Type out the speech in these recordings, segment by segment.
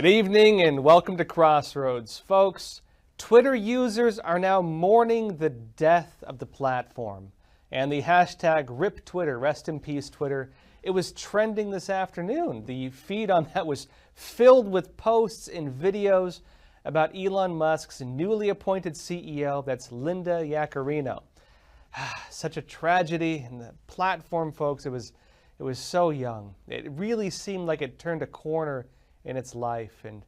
Good evening and welcome to Crossroads. Folks, Twitter users are now mourning the death of the platform. And the hashtag #RipTwitter, rest in peace Twitter, it was trending this afternoon. The feed on that was filled with posts and videos about Elon Musk's newly appointed CEO, that's Linda Yaccarino. Such a tragedy, and the platform, folks, it was so young. It really seemed like it turned a corner in its life. And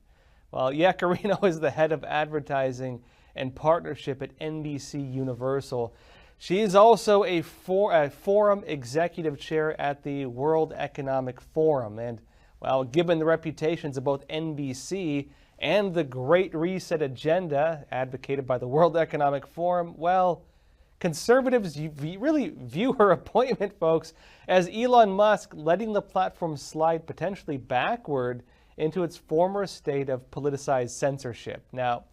well, Yaccarino is the head of advertising and partnership at NBC Universal. She is also a forum executive chair at the World Economic Forum. And well, given the reputations of both NBC and the Great Reset agenda advocated by the World Economic Forum, well, conservatives really view her appointment, folks, as Elon Musk letting the platform slide potentially backward into its former state of politicized censorship. Now,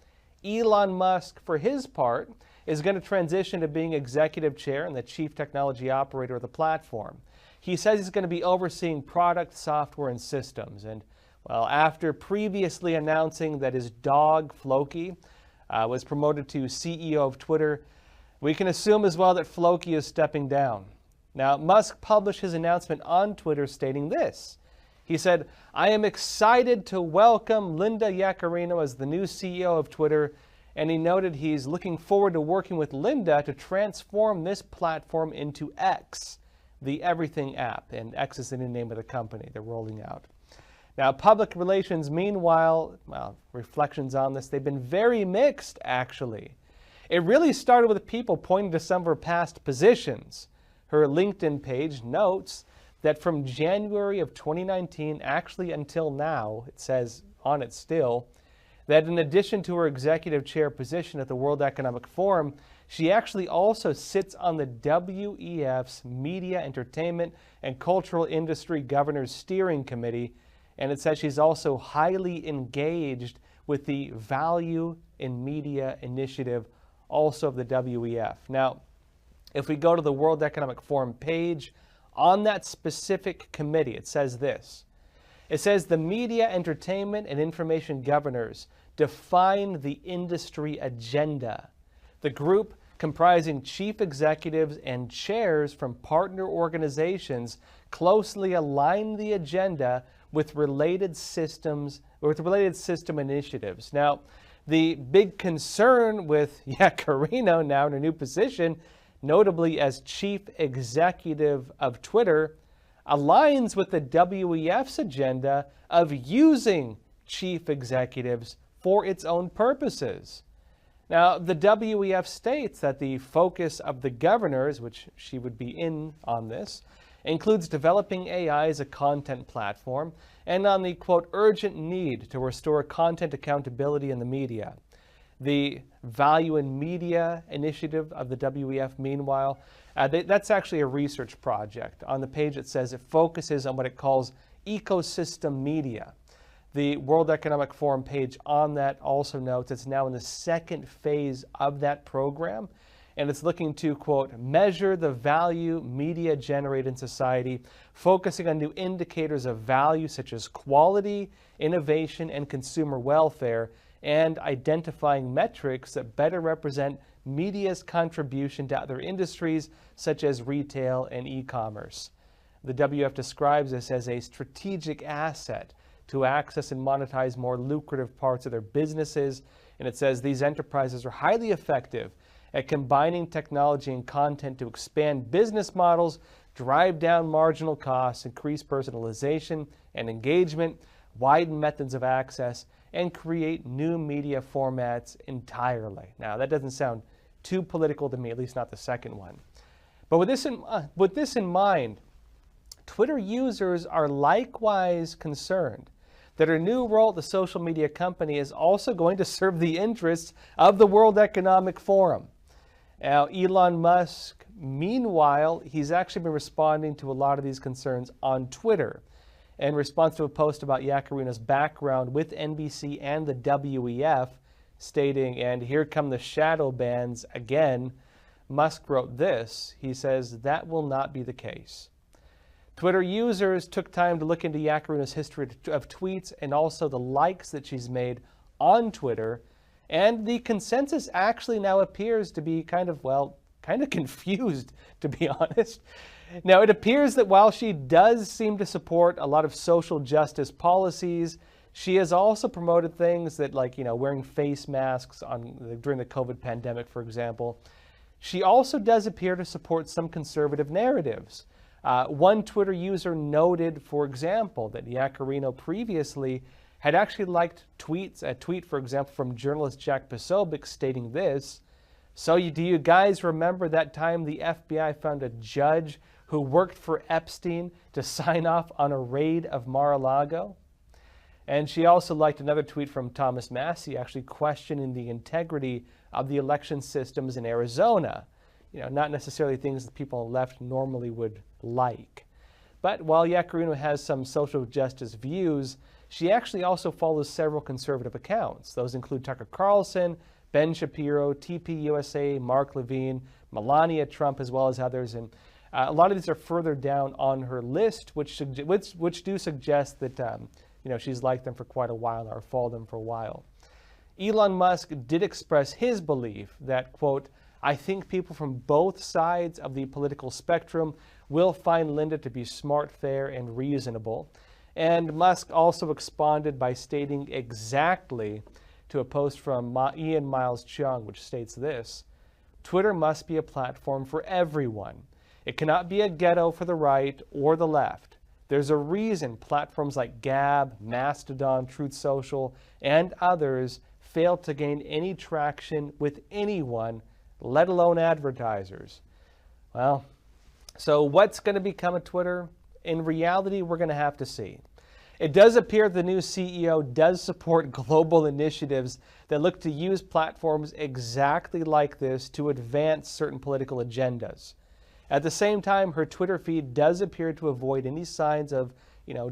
Elon Musk, for his part, is going to transition to being executive chair and the chief technology operator of the platform. He says he's going to be overseeing product, software, and systems. And, well, after previously announcing that his dog, Floki, was promoted to CEO of Twitter, we can assume as well that Floki is stepping down. Now, Musk published his announcement on Twitter stating this. He said, "I am excited to welcome Linda Yaccarino as the new CEO of Twitter," and he noted he's looking forward to working with Linda to transform this platform into X, the Everything app, and X is the new name of the company they're rolling out. Now, public relations, meanwhile, well, reflections on this, they've been very mixed, actually. It really started with people pointing to some of her past positions. Her LinkedIn page notes that from January of 2019, actually until now, it says on it still, that in addition to her executive chair position at the World Economic Forum, she actually also sits on the WEF's Media, Entertainment, and Cultural Industry Governors Steering Committee, and it says she's also highly engaged with the Value in Media Initiative, also of the WEF. Now, if we go to the World Economic Forum page, on that specific committee, it says this. It says the Media, Entertainment, and Information Governors define the industry agenda. The group, comprising chief executives and chairs from partner organizations, closely align the agenda with related system initiatives. Now, the big concern with Yaccarino now in her new position, notably as chief executive of Twitter, aligns with the WEF's agenda of using chief executives for its own purposes. Now, the WEF states that the focus of the governors, which she would be in on this, includes developing AI as a content platform and on the, quote, urgent need to restore content accountability in the media. The Value in Media Initiative of the WEF, meanwhile, that's actually a research project. On the page it says it focuses on what it calls ecosystem media. The World Economic Forum page on that also notes it's now in the second phase of that program, and it's looking to, quote, measure the value media generate in society, focusing on new indicators of value such as quality, innovation, and consumer welfare, and identifying metrics that better represent media's contribution to other industries such as retail and e-commerce. The WF describes this as a strategic asset to access and monetize more lucrative parts of their businesses, and it says these enterprises are highly effective at combining technology and content to expand business models, drive down marginal costs, increase personalization and engagement, widen methods of access, and create new media formats entirely. Now, that doesn't sound too political to me, at least not the second one. But with this in mind, Twitter users are likewise concerned that her new role at the social media company is also going to serve the interests of the World Economic Forum. Now, Elon Musk, meanwhile, he's actually been responding to a lot of these concerns on Twitter. In response to a post about Yaccarino's background with NBC and the WEF, stating, and here come the shadow bans again, Musk wrote this. He says, that will not be the case. Twitter users took time to look into Yakaruna's history of tweets and also the likes that she's made on Twitter. And the consensus actually now appears to be kind of confused, to be honest. Now, it appears that while she does seem to support a lot of social justice policies, she has also promoted things that, like, wearing face masks during the COVID pandemic, for example. She also does appear to support some conservative narratives. One Twitter user noted, for example, that Yakarino previously had actually liked a tweet, for example, from journalist Jack Posobiec stating this: "So do you guys remember that time the FBI found a judge who worked for Epstein to sign off on a raid of Mar-a-Lago?" And she also liked another tweet from Thomas Massey, actually questioning the integrity of the election systems in Arizona. Not necessarily things that people on the left normally would like. But while Yakarino has some social justice views, she actually also follows several conservative accounts. Those include Tucker Carlson, Ben Shapiro, TPUSA, Mark Levine, Melania Trump, as well as others. And a lot of these are further down on her list, which do suggest that she's liked them for quite a while or followed them for a while. Elon Musk did express his belief that, quote, "I think people from both sides of the political spectrum will find Linda to be smart, fair, and reasonable." And Musk also responded by stating exactly to a post from Ian Miles Cheong, which states this: "Twitter must be a platform for everyone. It cannot be a ghetto for the right or the left. There's a reason platforms like Gab, Mastodon, Truth Social, and others fail to gain any traction with anyone, let alone advertisers." Well, so what's going to become of Twitter? In reality, we're going to have to see. It does appear the new CEO does support global initiatives that look to use platforms exactly like this to advance certain political agendas. At the same time, her Twitter feed does appear to avoid any signs of,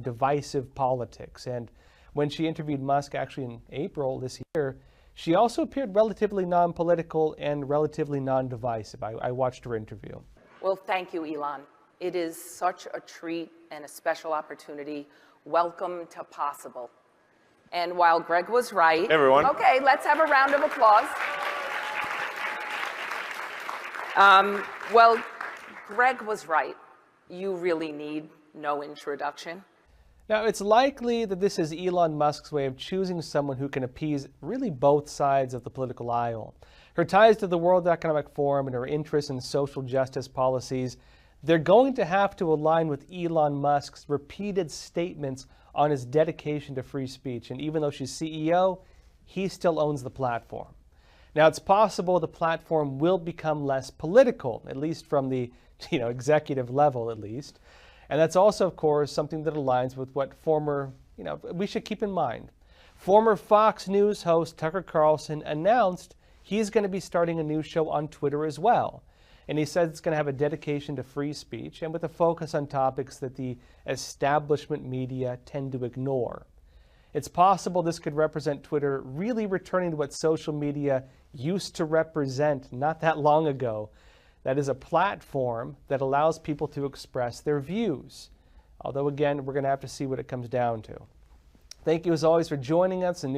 divisive politics. And when she interviewed Musk actually in April this year, she also appeared relatively non-political and relatively non-divisive. I watched her interview. Well, thank you, Elon. It is such a treat and a special opportunity. Welcome to Possible. And while Greg was right... Hey, everyone. Okay, let's have a round of applause. Well, Greg was right. You really need no introduction. Now, it's likely that this is Elon Musk's way of choosing someone who can appease really both sides of the political aisle. Her ties to the World Economic Forum and her interest in social justice policies, they're going to have to align with Elon Musk's repeated statements on his dedication to free speech. And even though she's CEO, he still owns the platform. Now, it's possible the platform will become less political, at least from the executive level, at least. And that's also, of course, something that aligns with what we should keep in mind. Former Fox News host Tucker Carlson announced he's going to be starting a new show on Twitter as well. And he says it's going to have a dedication to free speech and with a focus on topics that the establishment media tend to ignore. It's possible this could represent Twitter really returning to what social media used to represent not that long ago. That is a platform that allows people to express their views. Although, again, we're going to have to see what it comes down to. Thank you, as always, for joining us on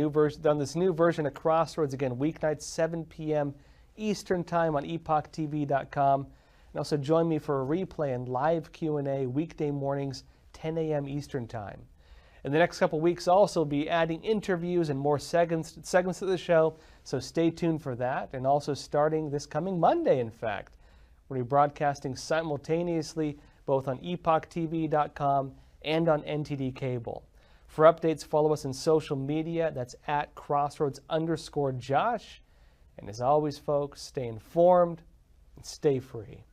this new version of Crossroads. Again, weeknights, 7 p.m. Eastern Time on epochtv.com. And also join me for a replay and live Q&A weekday mornings, 10 a.m. Eastern Time. In the next couple weeks, I'll also be adding interviews and more segments to the show, so stay tuned for that. And also starting this coming Monday, in fact, we'll be broadcasting simultaneously both on epochtv.com and on NTD Cable. For updates, follow us on social media. That's at @Crossroads_Josh. And as always, folks, stay informed and stay free.